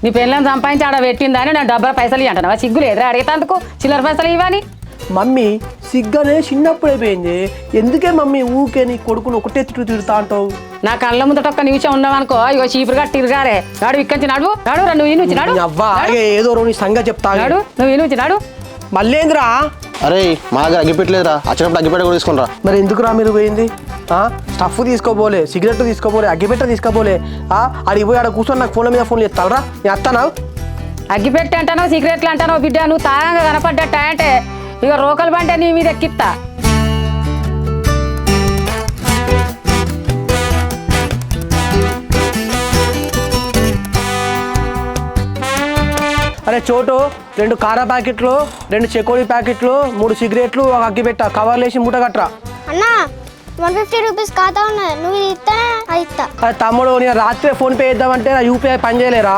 నీ పెళ్ళని సంపాదించి ఆడ పెట్టిందని నా డబ్బా పైసలు అంటావా? సిగ్గు లేదురా అడిగేందుకు చిల్లర పైసలు ఇవ్వని. మమ్మీ సిగ్గనే చిన్నప్పుడు అయిపోయింది. ఎందుకే మమ్మీ ఊకే నీ కొడుకును ఒకటే తిడుతా అంటావు? నా కళ్ళ ముందట ఒక్క నిమిషం ఉన్నావనుకో ఇగో చీపురుగా తిరగారే నాడు ఇక్కడి నడు నాడు నువ్వు ఈ నుంచి నాడు అవ్వా ఏదో నీ సంగతి చెప్తా నాడు నువ్వు ఈ నుంచి నాడు. మళ్ళేంద్రా? అరే మా దగ్గర అగ్గిపెట్టలేదురా, వచ్చినప్పుడు అగ్గిపెట్ట కూడా తీసుకుని రా. మరి ఎందుకురా మీరు పోయింది? స్టఫ్ తీసుకోపోలే, సిగరెట్ తీసుకోపోలే, అగ్గిపెట్ట తీసుకోపోలే. ఆడికి పోయి ఆడ కూర్చొని నాకు ఫోన్ల మీద ఫోన్లు ఎత్తాలరా? నేను వస్తానా? అగ్గిపెట్టి అంటానో సిగరెట్లు అంటానో బిడ్డ నువ్వు తాగంగా కనపడ్డట్ట అంటే ఇక రోకలు బంటే నీ మీద ఎక్కిస్తా. అరే చోటు 2 కారా ప్యాకెట్లు, 2 చెకోడీ ప్యాకెట్లు, 3 సిగరెట్లు, ఒక అగ్గిపెట్ట కవర్లు వేసి మూట కట్టరా. అన్నా 150 రూపీస్ ఖాతా ఉన్నది, నువ్వు ఇది ఇస్తానే అది ఇస్తా. తమ్ముడు నేను రాత్రి ఫోన్ పే చేద్దామంటే నా యూపీఐ పని చేయలేరా?